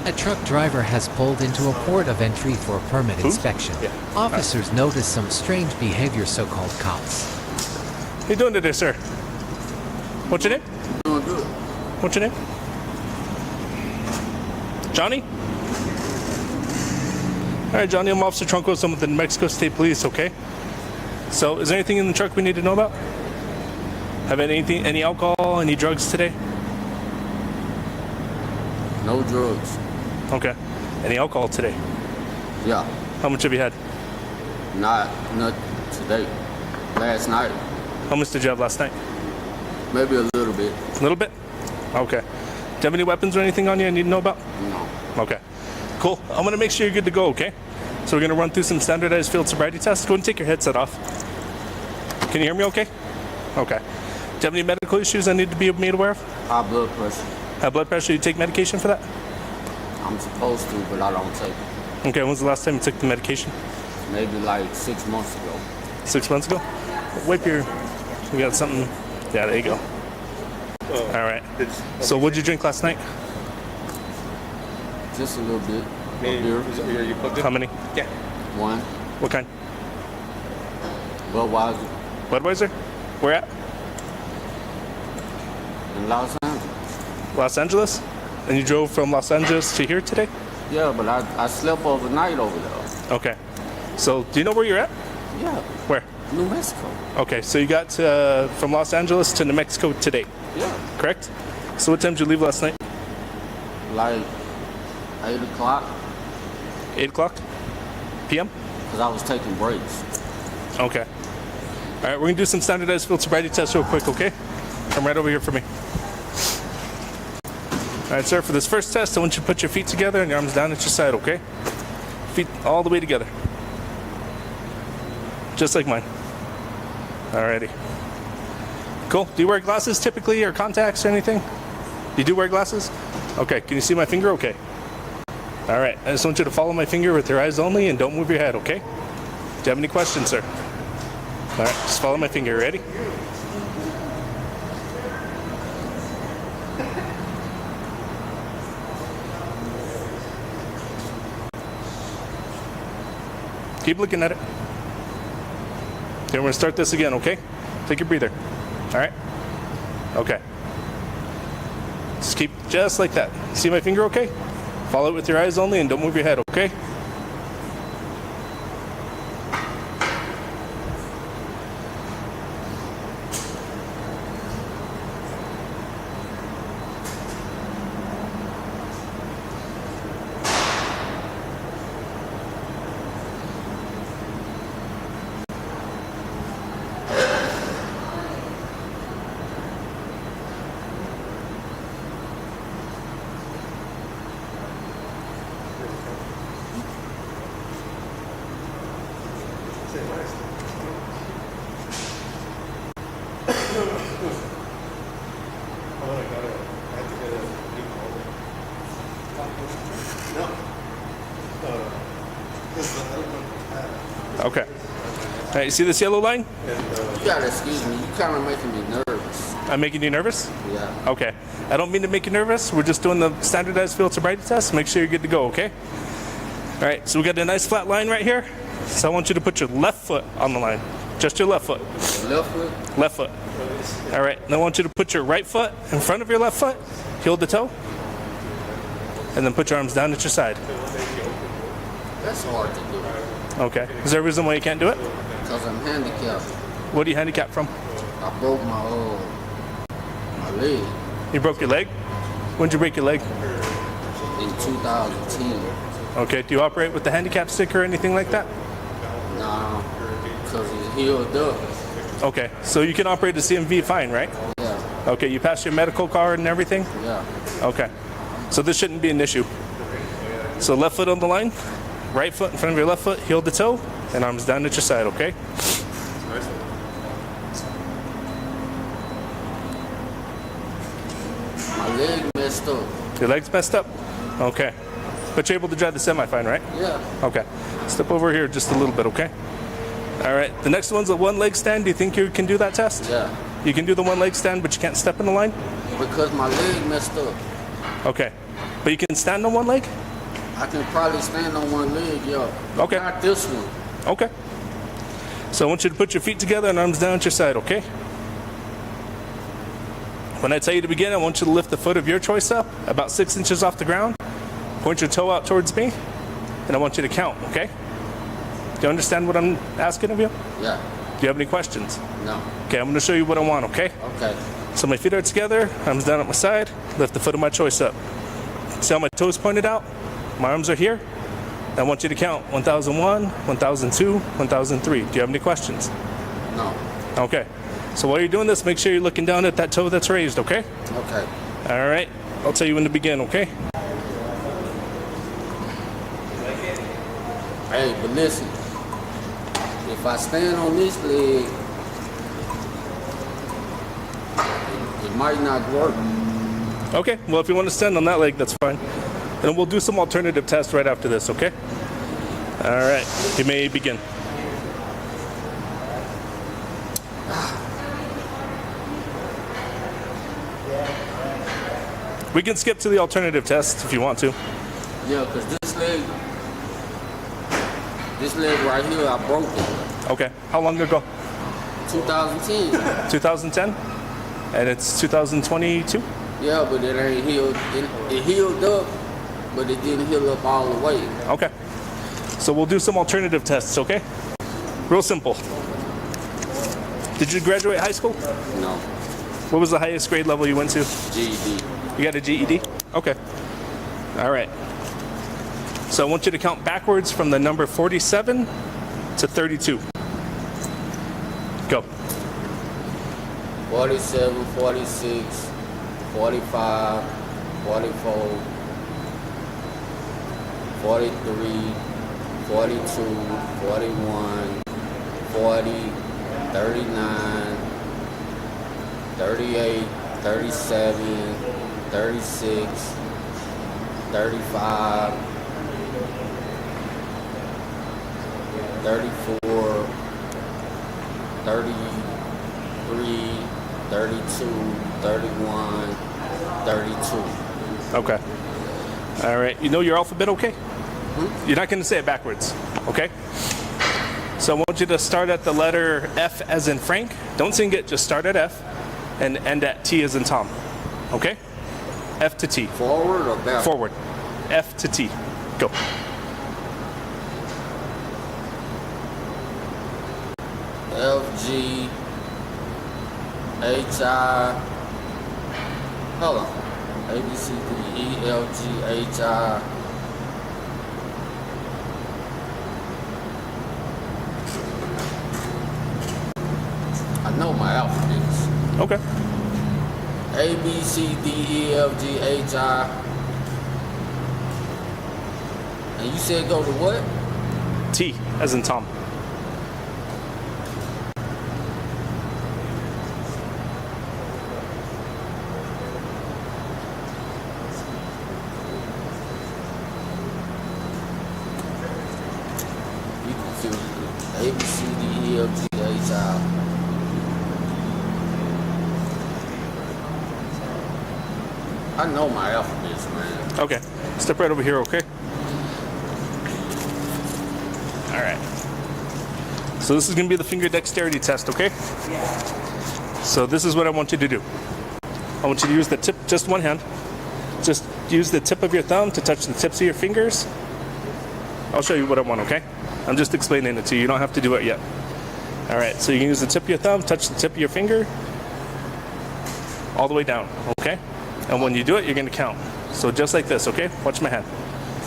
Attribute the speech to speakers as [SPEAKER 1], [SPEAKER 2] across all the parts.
[SPEAKER 1] A truck driver has pulled into a port of entry for a permit inspection.
[SPEAKER 2] Yeah.
[SPEAKER 1] Officers notice some strange behavior, so-called cops.
[SPEAKER 2] How you doing today, sir? What's your name?
[SPEAKER 3] Doing good.
[SPEAKER 2] What's your name? Johnny? All right, Johnny, I'm Officer Truncos. I'm with the New Mexico State Police, okay? So, is there anything in the truck we need to know about? Have any alcohol, any drugs today?
[SPEAKER 3] No drugs.
[SPEAKER 2] Okay. Any alcohol today?
[SPEAKER 3] Yeah.
[SPEAKER 2] How much have you had?
[SPEAKER 3] Not today. Last night.
[SPEAKER 2] How much did you have last night?
[SPEAKER 3] Maybe a little bit.
[SPEAKER 2] A little bit? Okay. Do you have any weapons or anything on you I need to know about?
[SPEAKER 3] No.
[SPEAKER 2] Okay. Cool. I'm going to make sure you're good to go, okay? So we're going to run through some standardized field sobriety tests. Go ahead and take your headset off. Can you hear me okay? Okay. Do you have any medical issues I need to be made aware of?
[SPEAKER 3] High blood pressure.
[SPEAKER 2] High blood pressure, you take medication for that?
[SPEAKER 3] I'm supposed to, but I don't take it.
[SPEAKER 2] Okay, when was the last time you took the medication?
[SPEAKER 3] Maybe like 6 months ago.
[SPEAKER 2] 6 months ago? Wipe your... We got something... Yeah, there you go. All right. So what'd you drink last night?
[SPEAKER 3] Just a little bit. Beer.
[SPEAKER 2] How many?
[SPEAKER 4] Yeah.
[SPEAKER 3] One.
[SPEAKER 2] What kind?
[SPEAKER 3] Budweiser.
[SPEAKER 2] Budweiser? Where at?
[SPEAKER 3] In Los Angeles.
[SPEAKER 2] Los Angeles? And you drove from Los Angeles to here today?
[SPEAKER 3] Yeah, but I slept overnight over there.
[SPEAKER 2] Okay. So do you know where you're at?
[SPEAKER 3] Yeah.
[SPEAKER 2] Where?
[SPEAKER 3] New Mexico.
[SPEAKER 2] Okay, so you got from Los Angeles to New Mexico today,
[SPEAKER 3] Yeah.
[SPEAKER 2] correct? So what time did you leave last night?
[SPEAKER 3] Like 8 o'clock.
[SPEAKER 2] 8 o'clock p.m.?
[SPEAKER 3] Because I was taking breaks.
[SPEAKER 2] Okay. All right, we're going to do some standardized field sobriety tests real quick, okay? Come right over here for me. All right, sir, for this first test, I want you to put your feet together and your arms down at your side, okay? Feet all the way together. Just like mine. Alrighty. Cool. Do you wear glasses typically or contacts or anything? You do wear glasses? Okay, can you see my finger okay? Alright, I just want you to follow my finger with your eyes only and don't move your head, okay? Do you have any questions, sir? Alright, just follow my finger. Ready? Keep looking at it. Okay, we're gonna start this again, okay? Take your breather. All right? Okay. Just keep just like that. See my finger okay? Follow it with your eyes only and don't move your head, okay? Okay. All right, you see this yellow line?
[SPEAKER 3] You gotta excuse me. You kind of making me nervous.
[SPEAKER 2] I'm making you nervous?
[SPEAKER 3] Yeah.
[SPEAKER 2] Okay. I don't mean to make you nervous. We're just doing the standardized field sobriety test. Make sure you're good to go, okay? All right, so we got a nice flat line right here. So I want you to put your left foot on the line. Just your left foot.
[SPEAKER 3] Left foot?
[SPEAKER 2] Left foot. All right, and I want you to put your right foot in front of your left foot, heel to toe, and then put your arms down at your side.
[SPEAKER 3] That's hard to do.
[SPEAKER 2] Okay. Is there a reason why you can't do it?
[SPEAKER 3] Because I'm handicapped.
[SPEAKER 2] What are you handicapped from?
[SPEAKER 3] I broke my leg
[SPEAKER 2] You broke your leg? When'd you break your leg?
[SPEAKER 3] in 2010.
[SPEAKER 2] Okay, do you operate with the handicap stick or anything like that?
[SPEAKER 3] Nah, because it's healed up.
[SPEAKER 2] Okay, so you can operate the CMV fine, right?
[SPEAKER 3] Yeah,
[SPEAKER 2] Okay, you passed your medical card and everything?
[SPEAKER 3] yeah.
[SPEAKER 2] Okay, so this shouldn't be an issue. So left foot on the line, right foot in front of your left foot, heel to toe, and arms down at your side, okay?
[SPEAKER 3] My leg messed up.
[SPEAKER 2] Your leg's messed up? Okay. But you're able to drive the semi fine, right?
[SPEAKER 3] Yeah.
[SPEAKER 2] Okay. Step over here just a little bit, okay? All right. The next one's a one leg stand. Do you think you can do that test?
[SPEAKER 3] Yeah.
[SPEAKER 2] You can do the one leg stand, but you can't step in the line?
[SPEAKER 3] Because my leg messed up.
[SPEAKER 2] Okay. But you can stand on one leg?
[SPEAKER 3] I can probably stand on one leg, yeah.
[SPEAKER 2] Okay.
[SPEAKER 3] Not this one.
[SPEAKER 2] Okay. So I want you to put your feet together and arms down at your side, okay? When I tell you to begin, I want you to lift the foot of your choice up about 6 inches off the ground. Point your toe out towards me, and I want you to count, okay? Do you understand what I'm asking of you?
[SPEAKER 3] Yeah.
[SPEAKER 2] Do you have any questions?
[SPEAKER 3] No.
[SPEAKER 2] Okay, I'm going to show you what I want, okay?
[SPEAKER 3] Okay.
[SPEAKER 2] So my feet are together, arms down at my side, lift the foot of my choice up. See how my toes pointed out? My arms are here. I want you to count 1001, 1002, 1003. Do you have any questions?
[SPEAKER 3] No.
[SPEAKER 2] Okay. So while you're doing this, make sure you're looking down at that toe that's raised, okay?
[SPEAKER 3] Okay.
[SPEAKER 2] All right. I'll tell you when to begin, okay?
[SPEAKER 3] Hey, but listen. If I stand on this leg, it might not work.
[SPEAKER 2] Okay. Well, if you want to stand on that leg, that's fine. And we'll do some alternative tests right after this, okay? All right. You may begin. We can skip to the alternative test if you want to.
[SPEAKER 3] Yeah, because this leg right here, I broke it.
[SPEAKER 2] Okay. How long ago?
[SPEAKER 3] 2010.
[SPEAKER 2] 2010? And it's 2022?
[SPEAKER 3] Yeah, but it ain't healed. It healed up, but it didn't heal up all the way.
[SPEAKER 2] Okay. So we'll do some alternative tests, okay? Real simple. Did you graduate high school?
[SPEAKER 3] No.
[SPEAKER 2] What was the highest grade level you went to?
[SPEAKER 3] GED.
[SPEAKER 2] You got a GED? Okay. All right. So I want you to count backwards from the number 47 to 32. Go.
[SPEAKER 3] 47, 46, 45, 44, 43, 42, 41, 40, 39, 38, 37, 36, 35, 34, 33, 32, 31, 32.
[SPEAKER 2] Okay. All right. You know your alphabet, okay? You're not going to say it backwards, okay? So I want you to start at the letter F as in Frank. Don't sing it, just start at F and end at T as in Tom, okay? F to T.
[SPEAKER 3] Forward or back?
[SPEAKER 2] Forward. F to T. Go.
[SPEAKER 3] F, G, H, I. Hold on. A, B, C, D, E, F, G, H, I. I know my alphabets.
[SPEAKER 2] Okay.
[SPEAKER 3] A, B, C, D, E, F, G, H, I. And you said go to what?
[SPEAKER 2] T as in Tom.
[SPEAKER 3] You confused me. A, B, C, D, E, F, G, H, I. I know my alphabets, man.
[SPEAKER 2] Okay. Step right over here, okay? All right. So this is going to be the finger dexterity test, okay? So this is what I want you to do. I want you to use the tip, just one hand. Just use the tip of your thumb to touch the tips of your fingers. I'll show you what I want, okay? I'm just explaining it to you. You don't have to do it yet. All right, so you can use the tip of your thumb, touch the tip of your finger, all the way down, okay? And when you do it, you're going to count. So just like this, okay? Watch my hand.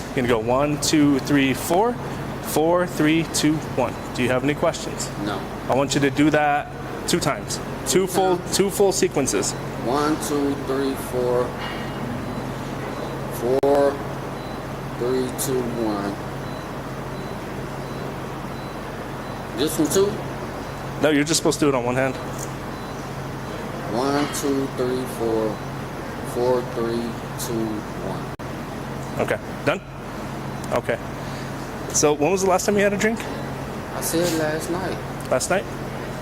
[SPEAKER 2] You're going to go 1, 2, 3, 4. 4, 3, 2, 1. Do you have any questions?
[SPEAKER 3] No.
[SPEAKER 2] I want you to do that 2 times. Two full sequences.
[SPEAKER 3] 1, 2, 3, 4. 4, 3, 2, 1. This one too?
[SPEAKER 2] No, you're just supposed to do it on one hand.
[SPEAKER 3] 1, 2, 3, 4. 4, 3, 2, 1.
[SPEAKER 2] Okay. Done? Okay. So when was the last time you had a drink?
[SPEAKER 3] I said last night.
[SPEAKER 2] Last night?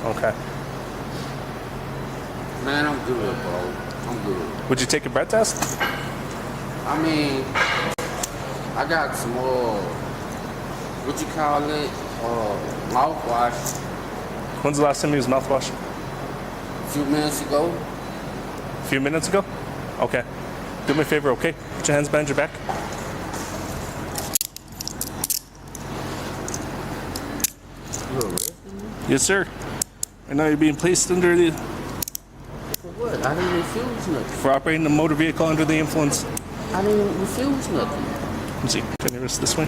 [SPEAKER 2] Okay.
[SPEAKER 3] Man, I'm good, bro. I'm good.
[SPEAKER 2] Would you take a breath test?
[SPEAKER 3] I mean, I got some what you call it? Mouthwash
[SPEAKER 2] When's the last time you used mouthwash?
[SPEAKER 3] a few minutes ago.
[SPEAKER 2] A few minutes ago? Okay. Do me a favor, okay? Put your hands behind your back.
[SPEAKER 3] You arrested me?
[SPEAKER 2] Yes, sir. Right now you're being placed under the
[SPEAKER 3] For what? I didn't refuse nothing.
[SPEAKER 2] for operating a motor vehicle under the influence.
[SPEAKER 3] I didn't refuse nothing.
[SPEAKER 2] Let's see. Turn your wrist this way.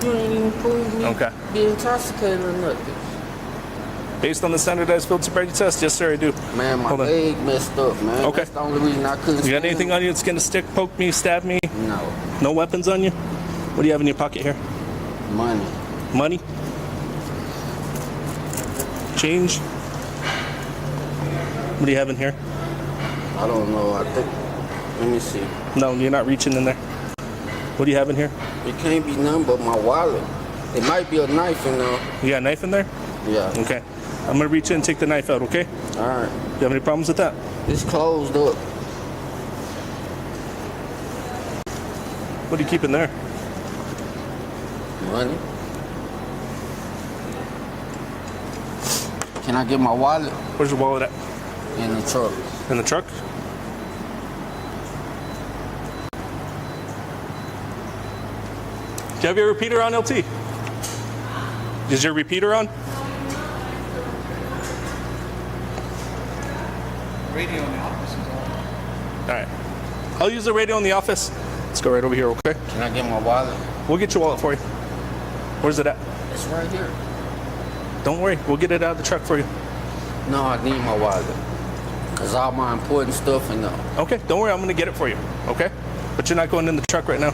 [SPEAKER 3] You ain't even prove me
[SPEAKER 2] Okay.
[SPEAKER 3] be intoxicated or nothing.
[SPEAKER 2] Based on the standardized field sobriety test, yes, sir, I do.
[SPEAKER 3] Man, my
[SPEAKER 2] Hold on.
[SPEAKER 3] leg messed up, man.
[SPEAKER 2] Okay.
[SPEAKER 3] That's the only reason I couldn't
[SPEAKER 2] You got
[SPEAKER 3] stand
[SPEAKER 2] anything on you that's gonna stick, poke me, stab me?
[SPEAKER 3] No.
[SPEAKER 2] No weapons on you? What do you have in your pocket here?
[SPEAKER 3] Money.
[SPEAKER 2] Money? Change? What do you have in here?
[SPEAKER 3] I don't know. I think. Let me see.
[SPEAKER 2] No, you're not reaching in there. What do you have in here?
[SPEAKER 3] It can't be nothing but my wallet. It might be a knife in there.
[SPEAKER 2] You got a knife in there?
[SPEAKER 3] Yeah.
[SPEAKER 2] Okay. I'm gonna reach in and take the knife out, okay?
[SPEAKER 3] All right.
[SPEAKER 2] You have any problems with that?
[SPEAKER 3] It's closed up.
[SPEAKER 2] What do you keep in there?
[SPEAKER 3] Money. Can I get my wallet
[SPEAKER 2] Where's your wallet at?
[SPEAKER 3] in the truck?
[SPEAKER 2] In the truck? Do you have your repeater on, LT? Is your repeater on?
[SPEAKER 4] Radio in the office is on.
[SPEAKER 2] All right. I'll use the radio in the office. Let's go right over here, okay?
[SPEAKER 3] Can I get my wallet?
[SPEAKER 2] We'll get your wallet for you. Where's it at?
[SPEAKER 3] It's right here.
[SPEAKER 2] Don't worry. We'll get it out of the truck for you.
[SPEAKER 3] No, I need my wallet. Cause all my important stuff in there.
[SPEAKER 2] Okay, don't worry. I'm going to get it for you, okay? But you're not going in the truck right now.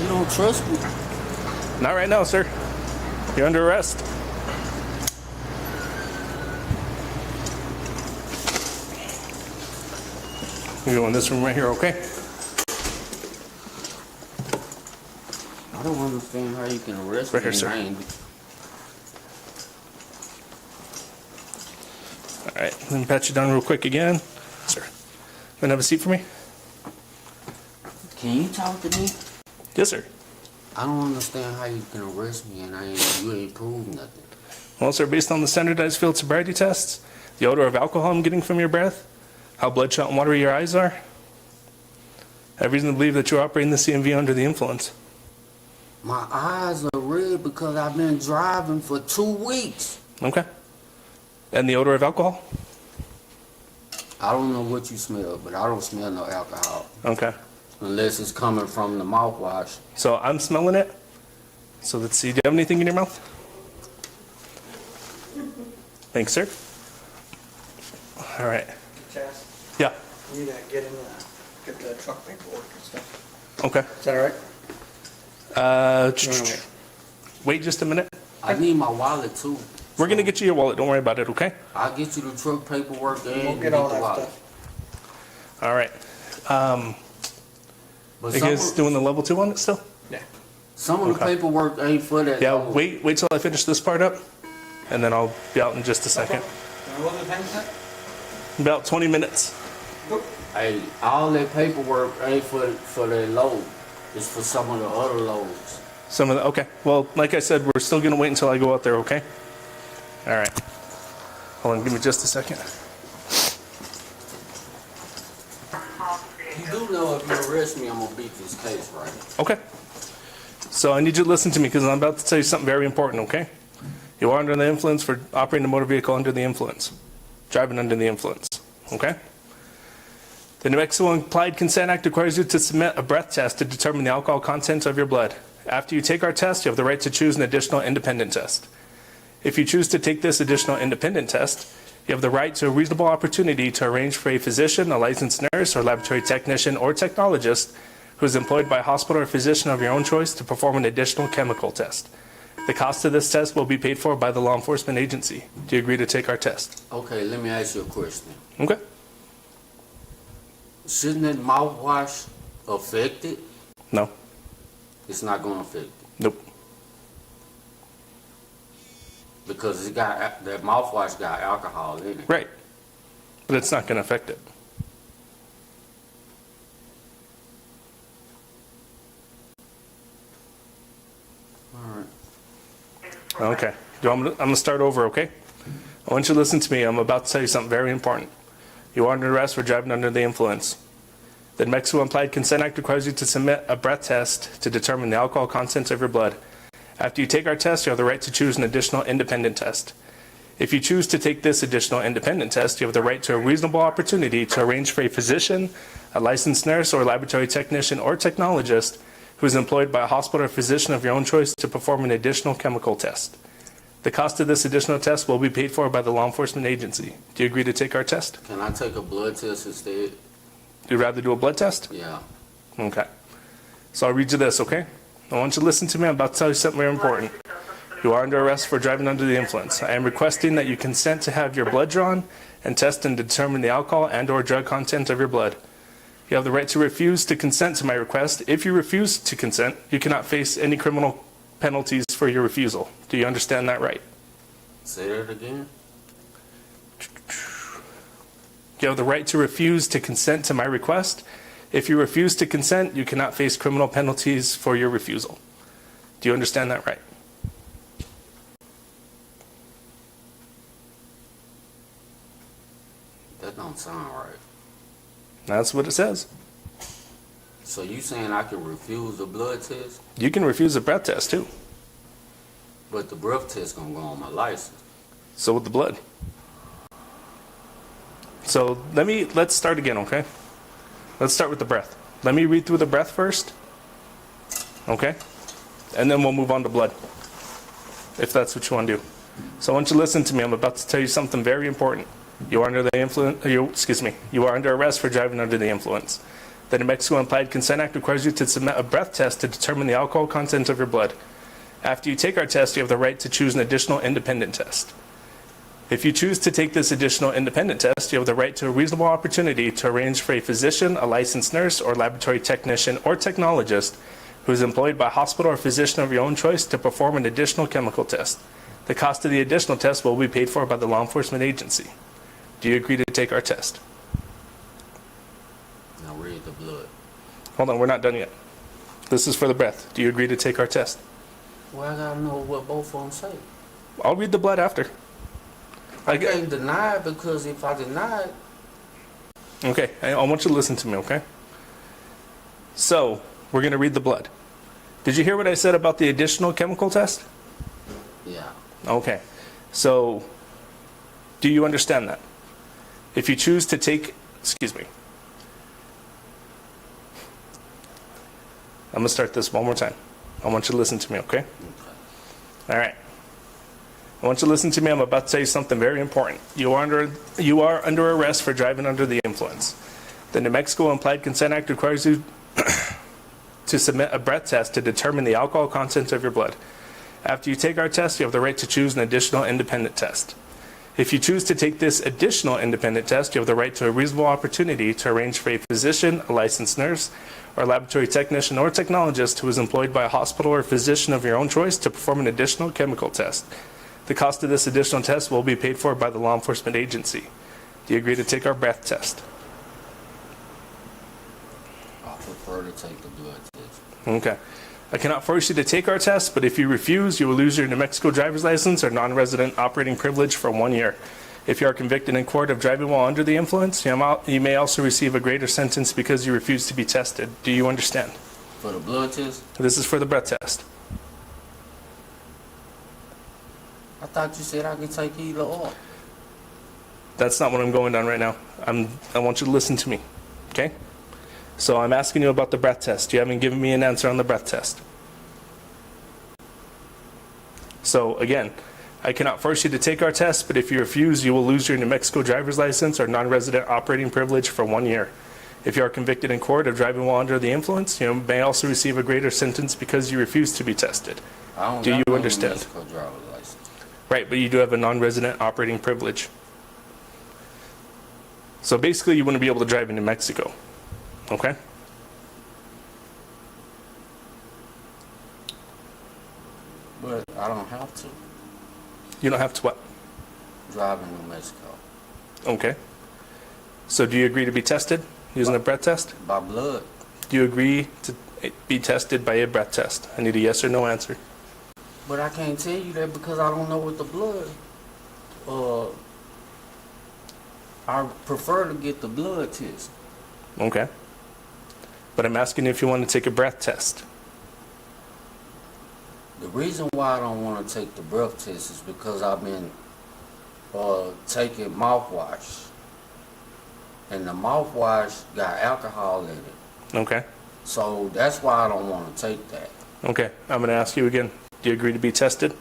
[SPEAKER 3] You don't trust me?
[SPEAKER 2] Not right now, sir. You're under arrest. You go in this room right here, okay?
[SPEAKER 3] I don't understand how you can arrest
[SPEAKER 2] Right
[SPEAKER 3] me.
[SPEAKER 2] here, sir.
[SPEAKER 3] and I ain't-
[SPEAKER 2] All right, let me pat you down real quick again. Sir, can I have a seat for me?
[SPEAKER 3] Can you talk to me?
[SPEAKER 2] Yes, sir.
[SPEAKER 3] I don't understand how you can arrest me and you ain't proved nothing.
[SPEAKER 2] Well, sir, based on the standardized field sobriety tests, the odor of alcohol I'm getting from your breath, how bloodshot and watery your eyes are, I have reason to believe that you're operating the CMV under the influence.
[SPEAKER 3] My eyes are red because I've been driving for 2 weeks.
[SPEAKER 2] Okay. And the odor of alcohol?
[SPEAKER 3] I don't know what you smell, but I don't smell no alcohol.
[SPEAKER 2] Okay.
[SPEAKER 3] Unless it's coming from the mouthwash.
[SPEAKER 2] So I'm smelling it. So let's see. Do you have anything in your mouth? Thanks, sir. All right.
[SPEAKER 4] Chaz,
[SPEAKER 2] Yeah.
[SPEAKER 4] we need to get the truck paperwork and stuff.
[SPEAKER 2] Okay.
[SPEAKER 4] Is that all right?
[SPEAKER 2] Ch- Wait just a minute.
[SPEAKER 3] I need my wallet too.
[SPEAKER 2] We're going to get you your wallet. Don't worry about it, okay?
[SPEAKER 3] I'll get you the truck paperwork and
[SPEAKER 4] We'll
[SPEAKER 3] you
[SPEAKER 4] get all
[SPEAKER 3] the
[SPEAKER 4] that
[SPEAKER 3] wallet.
[SPEAKER 4] stuff.
[SPEAKER 2] All right.
[SPEAKER 3] But
[SPEAKER 2] You
[SPEAKER 3] some,
[SPEAKER 2] guys doing the level 2 on it still?
[SPEAKER 4] Yeah.
[SPEAKER 3] some of the
[SPEAKER 2] Okay.
[SPEAKER 3] paperwork ain't for that.
[SPEAKER 2] Yeah,
[SPEAKER 3] load.
[SPEAKER 2] wait till I finish this part up, and then I'll be out in just a second.
[SPEAKER 4] What the time is that?
[SPEAKER 2] About 20 minutes.
[SPEAKER 3] Hey, all that paperwork ain't for that load. It's for some of the other loads.
[SPEAKER 2] Some of the, okay. Well, like I said, we're still going to wait until I go out there, okay? All right. Hold on, give me just a second.
[SPEAKER 3] You do know if you arrest me, I'm gonna beat this case, right?
[SPEAKER 2] Okay. So I need you to listen to me because I'm about to tell you something very important, okay? You are under the influence for operating a motor vehicle under the influence. Driving under the influence, okay? The New Mexico Implied Consent Act requires you to submit a breath test to determine the alcohol content of your blood. After you take our test, you have the right to choose an additional independent test. If you choose to take this additional independent test, you have the right to a reasonable opportunity to arrange for a physician, a licensed nurse, or laboratory technician or technologist who is employed by a hospital or physician of your own choice to perform an additional chemical test. The cost of this test will be paid for by the law enforcement agency. Do you agree to take our test?
[SPEAKER 3] Okay, let me ask you a question.
[SPEAKER 2] Okay.
[SPEAKER 3] Shouldn't that mouthwash affect it?
[SPEAKER 2] No.
[SPEAKER 3] It's not gonna affect it
[SPEAKER 2] Nope.
[SPEAKER 3] because it got that mouthwash got alcohol in it.
[SPEAKER 2] Right. But it's not going to affect it. Okay. I'm going to start over, okay? I want you to listen to me. I'm about to tell you something very important. You are under arrest for driving under the influence. The New Mexico Implied Consent Act requires you to submit a breath test to determine the alcohol content of your blood. After you take our test, you have the right to choose an additional independent test. If you choose to take this additional independent test, you have the right to a reasonable opportunity to arrange for a physician, a licensed nurse or laboratory technician or technologist who is employed by a hospital or physician of your own choice to perform an additional chemical test. The cost of this additional test will be paid for by the law enforcement agency. Do you agree to take our test?
[SPEAKER 3] Can I take a blood test instead?
[SPEAKER 2] You'd rather do a blood test?
[SPEAKER 3] Yeah.
[SPEAKER 2] Okay. So I'll read you this, okay? I want you to listen to me. I'm about to tell you something very important. You are under arrest for driving under the influence. I am requesting that you consent to have your blood drawn and tested and determine the alcohol and/or drug content of your blood. You have the right to refuse to consent to my request. If you refuse to consent, you cannot face any criminal penalties for your refusal. Do you understand that right?
[SPEAKER 3] Say that again.
[SPEAKER 2] You have the right to refuse to consent to my request. If you refuse to consent, you cannot face criminal penalties for your refusal. Do you understand that right?
[SPEAKER 3] That don't sound right.
[SPEAKER 2] That's what it says.
[SPEAKER 3] So you saying I can refuse the blood test,
[SPEAKER 2] You can refuse a breath test too.
[SPEAKER 3] but the breath test gonna go on my license?
[SPEAKER 2] So with the blood. So let's start again, okay? Let's start with the breath. Let me read through the breath first. Okay? And then we'll move on to blood. If that's what you want to do. So I want you to listen to me. I'm about to tell you something very important. You are under the influence, you are under arrest for driving under the influence. The New Mexico Implied Consent Act requires you to submit a breath test to determine the alcohol content of your blood. After you take our test, you have the right to choose an additional independent test. If you choose to take this additional independent test, you have the right to a reasonable opportunity to arrange for a physician, a licensed nurse, or laboratory technician or technologist who is employed by a hospital or physician of your own choice to perform an additional chemical test. The cost of the additional test will be paid for by the law enforcement agency. Do you agree to take our test?
[SPEAKER 3] Now read the blood.
[SPEAKER 2] Hold on, we're not done yet. This is for the breath. Do you agree to take our test?
[SPEAKER 3] Well, I gotta know what both of them say.
[SPEAKER 2] I'll read the blood after.
[SPEAKER 3] I can't deny it, because if I deny it,
[SPEAKER 2] Okay, I want you to listen to me, okay? So, we're going to read the blood. Did you hear what I said about the additional chemical test?
[SPEAKER 3] yeah.
[SPEAKER 2] Okay, so do you understand that? If you choose to take, I'm going to start this one more time. I want you to listen to me, okay? All right. I want you to listen to me. I'm about to tell you something very important. You are under arrest for driving under the influence. The New Mexico Implied Consent Act requires you to submit a breath test to determine the alcohol content of your blood. After you take our test, you have the right to choose an additional independent test. If you choose to take this additional independent test, you have the right to a reasonable opportunity to arrange for a physician, a licensed nurse, or laboratory technician or technologist who is employed by a hospital or physician of your own choice to perform an additional chemical test. The cost of this additional test will be paid for by the law enforcement agency. Do you agree to take our breath test?
[SPEAKER 3] I prefer to take the blood test.
[SPEAKER 2] Okay. I cannot force you to take our test, but if you refuse, you will lose your New Mexico driver's license or non-resident operating privilege for 1 year. If you are convicted in court of driving while under the influence, you may also receive a greater sentence because you refuse to be tested. Do you understand?
[SPEAKER 3] For the blood test?
[SPEAKER 2] This is for the breath test.
[SPEAKER 3] I thought you said I could take either or.
[SPEAKER 2] That's not what I'm going on right now. I want you to listen to me, okay? So I'm asking you about the breath test. You haven't given me an answer on the breath test. So again, I cannot force you to take our test, but if you refuse, you will lose your New Mexico driver's license or non-resident operating privilege for 1 year. If you are convicted in court of driving while under the influence, you may also receive a greater sentence because you refuse to be tested. Do you understand?
[SPEAKER 3] Mexico driver's license.
[SPEAKER 2] Right, but you do have a non-resident operating privilege. So basically, you wouldn't be able to drive into Mexico. Okay?
[SPEAKER 3] But I don't have to
[SPEAKER 2] You don't have to what?
[SPEAKER 3] drive in New Mexico.
[SPEAKER 2] Okay. So do you agree to be tested using a breath test?
[SPEAKER 3] By blood.
[SPEAKER 2] Do you agree to be tested by a breath test? I need a yes or no answer.
[SPEAKER 3] But I can't tell you that because I don't know what the blood. I prefer to get the blood test.
[SPEAKER 2] Okay. But I'm asking you if you want to take a breath test.
[SPEAKER 3] The reason why I don't want to take the breath test is because I've been taking mouthwash. And the mouthwash got alcohol in it.
[SPEAKER 2] Okay.
[SPEAKER 3] So that's why I don't want to take that.
[SPEAKER 2] Okay. I'm going to ask you again. Do you agree to be tested?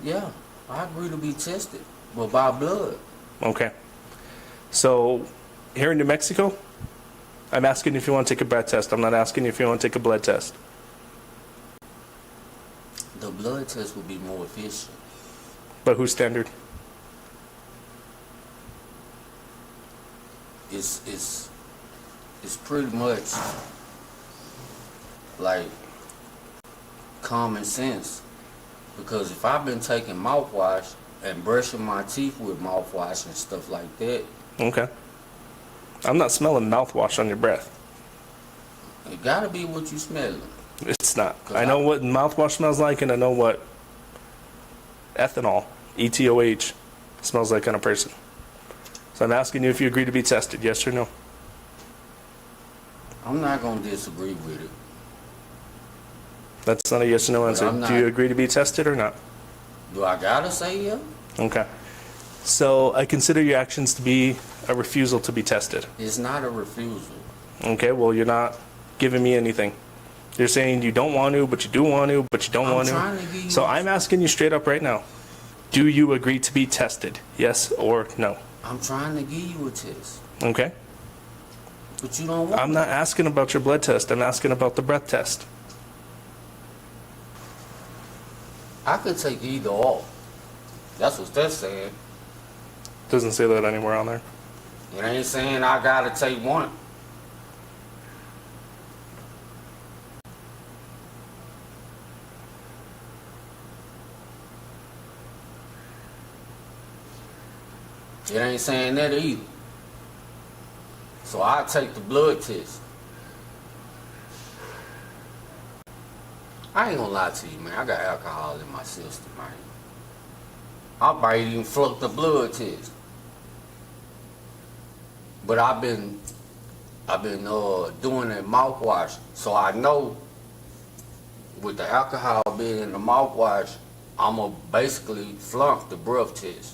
[SPEAKER 3] Yeah, I agree to be tested, but by blood.
[SPEAKER 2] Okay. So, here in New Mexico, I'm asking if you want to take a breath test. I'm not asking if you want to take a blood test.
[SPEAKER 3] The blood test would be more efficient.
[SPEAKER 2] But whose standard?
[SPEAKER 3] It's pretty much like common sense. Because if I've been taking mouthwash and brushing my teeth with mouthwash and stuff like that,
[SPEAKER 2] Okay. I'm not smelling mouthwash on your breath.
[SPEAKER 3] it gotta be what you smelling.
[SPEAKER 2] It's not. I know what mouthwash smells like, and I know what ethanol, ETOH, smells like on a person. So I'm asking you if you agree to be tested, yes or no?
[SPEAKER 3] I'm not gonna disagree with it.
[SPEAKER 2] That's not a yes or no answer.
[SPEAKER 3] I'm not.
[SPEAKER 2] Do you agree to be tested or not?
[SPEAKER 3] Do I gotta say yeah?
[SPEAKER 2] Okay. So I consider your actions to be a refusal to be tested.
[SPEAKER 3] It's not a refusal.
[SPEAKER 2] Okay, well, you're not giving me anything. You're saying you don't want to, but you do want to, but you don't want
[SPEAKER 3] trying
[SPEAKER 2] to.
[SPEAKER 3] to give you-
[SPEAKER 2] So I'm asking you straight up right now. Do you agree to be tested? Yes or no?
[SPEAKER 3] I'm trying to give you a test,
[SPEAKER 2] Okay.
[SPEAKER 3] but you don't want
[SPEAKER 2] I'm not asking about your blood test. I'm asking about the breath test.
[SPEAKER 3] I could take either or. That's what that's saying.
[SPEAKER 2] Doesn't say that anywhere on there.
[SPEAKER 3] It ain't saying I gotta take one. It ain't saying that either. So I take the blood test. I ain't gonna lie to you, man. I got alcohol in my system, man. I might even flunk the blood test. But I've been doing that mouthwash, so I know with the alcohol being in the mouthwash, I'ma basically flunk the breath test.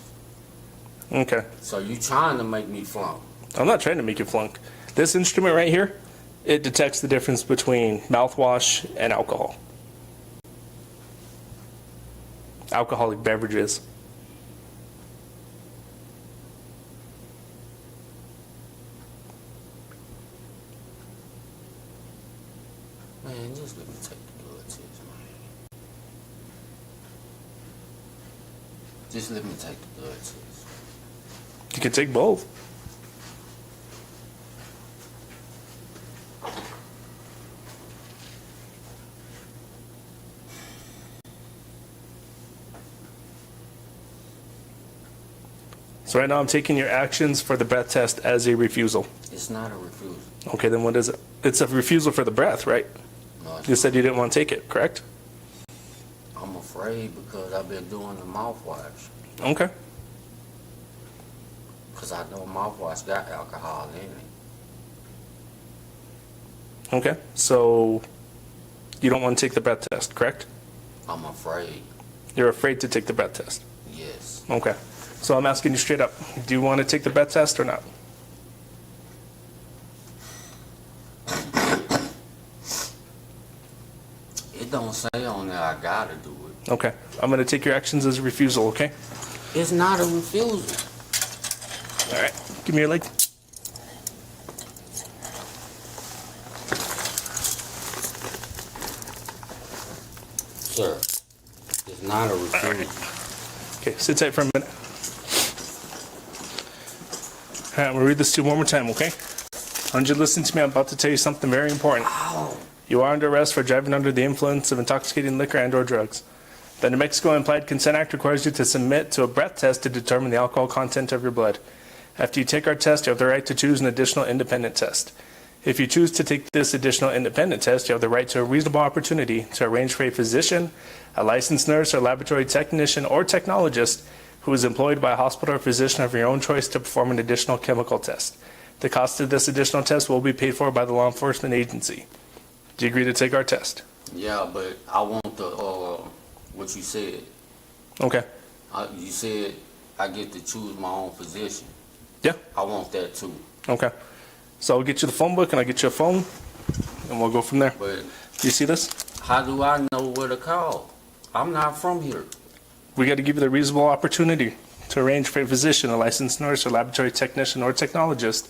[SPEAKER 2] Okay.
[SPEAKER 3] So you trying to make me flunk?
[SPEAKER 2] I'm not trying to make you flunk. This instrument right here, it detects the difference between mouthwash and alcohol. Alcoholic beverages.
[SPEAKER 3] Man, just let me take the blood test, man. Just let me take the blood test.
[SPEAKER 2] You can take both. So right now I'm taking your actions for the breath test as a refusal.
[SPEAKER 3] It's not a refusal.
[SPEAKER 2] Okay, then what is it? It's a refusal for the breath, right?
[SPEAKER 3] No,
[SPEAKER 2] You said you didn't want to take it, correct?
[SPEAKER 3] I'm afraid because I've been doing the mouthwash.
[SPEAKER 2] Okay.
[SPEAKER 3] Because I know mouthwash got alcohol in it.
[SPEAKER 2] Okay. So you don't want to take the breath test, correct?
[SPEAKER 3] I'm afraid.
[SPEAKER 2] You're afraid to take the breath test.
[SPEAKER 3] Yes.
[SPEAKER 2] Okay. So I'm asking you straight up. Do you want to take the breath test or not?
[SPEAKER 3] It don't say on there I gotta do it.
[SPEAKER 2] Okay. I'm going to take your actions as a refusal, okay?
[SPEAKER 3] It's not a refusal.
[SPEAKER 2] All right. Give me your leg.
[SPEAKER 3] Sir, it's not a refusal.
[SPEAKER 2] Okay, sit tight for a minute. All right, I'm going to read this to you one more time, okay? I want you to listen to me. I'm about to tell you something very important. You are under arrest for driving under the influence of intoxicating liquor and/or drugs. The New Mexico Implied Consent Act requires you to submit to a breath test to determine the alcohol content of your blood. After you take our test, you have the right to choose an additional independent test. If you choose to take this additional independent test, you have the right to a reasonable opportunity to arrange for a physician, a licensed nurse or laboratory technician or technologist who is employed by a hospital or physician of your own choice to perform an additional chemical test. The cost of this additional test will be paid for by the law enforcement agency. Do you agree to take our test?
[SPEAKER 3] Yeah, but I want the, what you said.
[SPEAKER 2] Okay.
[SPEAKER 3] You said I get to choose my own physician.
[SPEAKER 2] Yeah.
[SPEAKER 3] I want that too.
[SPEAKER 2] Okay. So I'll get you the phone book and I'll get you a phone and we'll go from there.
[SPEAKER 3] But
[SPEAKER 2] Do you see this?
[SPEAKER 3] how do I know where to call? I'm not from here.
[SPEAKER 2] We got to give you the reasonable opportunity to arrange for a physician, a licensed nurse or laboratory technician or technologist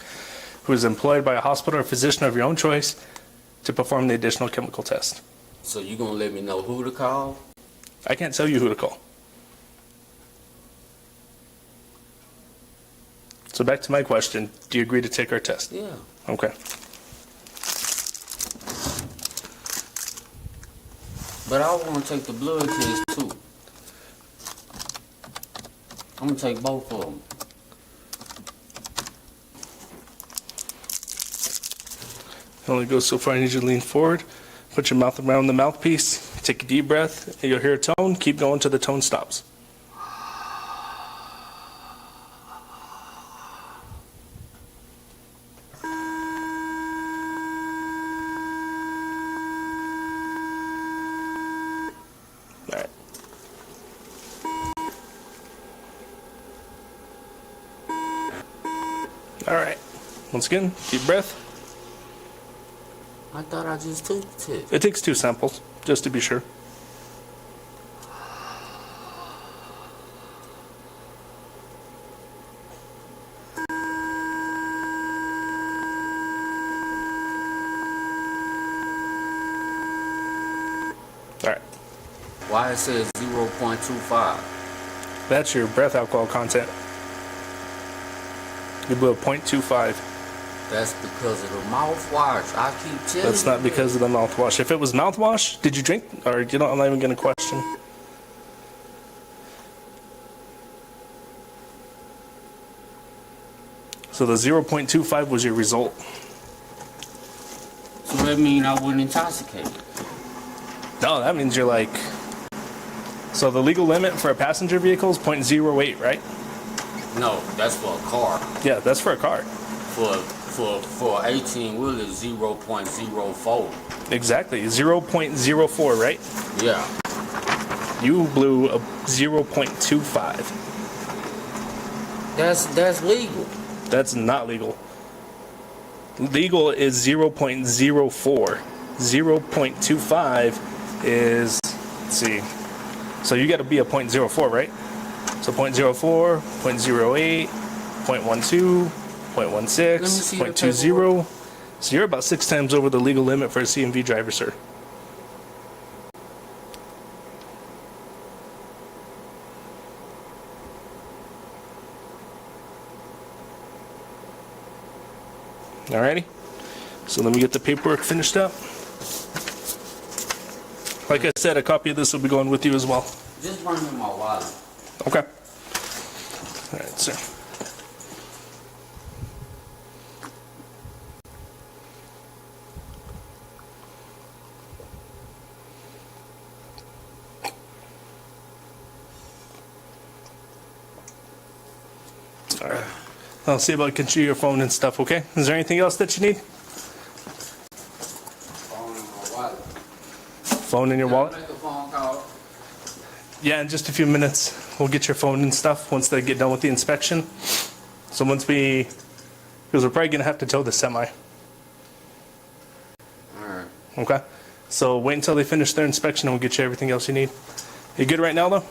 [SPEAKER 2] who is employed by a hospital or physician of your own choice to perform the additional chemical test.
[SPEAKER 3] So you gonna let me know who to call?
[SPEAKER 2] I can't tell you who to call. So back to my question, do you agree to take our test?
[SPEAKER 3] Yeah.
[SPEAKER 2] Okay.
[SPEAKER 3] But I want to take the blood test too. I'm gonna take both of them.
[SPEAKER 2] It only goes so far. I need you to lean forward, put your mouth around the mouthpiece, take a deep breath, and you'll hear a tone. Keep going till the tone stops. All right. All right. Once again, deep breath.
[SPEAKER 3] I thought I just took the test.
[SPEAKER 2] It takes 2 samples, just to be sure. All right.
[SPEAKER 3] Why it says 0.25?
[SPEAKER 2] That's your breath alcohol content. You blew a 0.25.
[SPEAKER 3] That's because of the mouthwash. I keep telling
[SPEAKER 2] That's not
[SPEAKER 3] you
[SPEAKER 2] because of the mouthwash. If it was mouthwash, did you drink? Or you know, I'm not even going to question. So the 0.25 was your result.
[SPEAKER 3] So that means I wasn't intoxicated.
[SPEAKER 2] No, that means you're like... So the legal limit for a passenger vehicle is 0.08, right?
[SPEAKER 3] No, that's for a car.
[SPEAKER 2] Yeah, that's for a car.
[SPEAKER 3] For 18 wheeler 0.04.
[SPEAKER 2] Exactly, 0.04, right?
[SPEAKER 3] Yeah.
[SPEAKER 2] You blew a 0.25.
[SPEAKER 3] That's legal.
[SPEAKER 2] That's not legal. Legal is 0.04. 0.25 is, let's see. So you got to be a 0.04, right? So 0.04, 0.08, 0.12, 0.16,
[SPEAKER 3] Let me see the
[SPEAKER 2] 0.20. So you're about 6 times over the legal limit for a CMV driver, sir. Alrighty. So let me get the paperwork finished up. Like I said, a copy of this will be going with you as well.
[SPEAKER 3] Just bring me my wallet.
[SPEAKER 2] Okay. All right, sir. All right. I'll see about getting you your phone and stuff, okay? Is there anything else that you need?
[SPEAKER 3] Phone in my wallet.
[SPEAKER 2] Phone in your wallet?
[SPEAKER 3] Make a phone call.
[SPEAKER 2] Yeah, in just a few minutes, we'll get your phone and stuff once they get done with the inspection. So once we, because we're probably gonna have to tow the semi,
[SPEAKER 3] Alright.
[SPEAKER 2] okay? So wait until they finish their inspection and we'll get you everything else you need. You good right now though?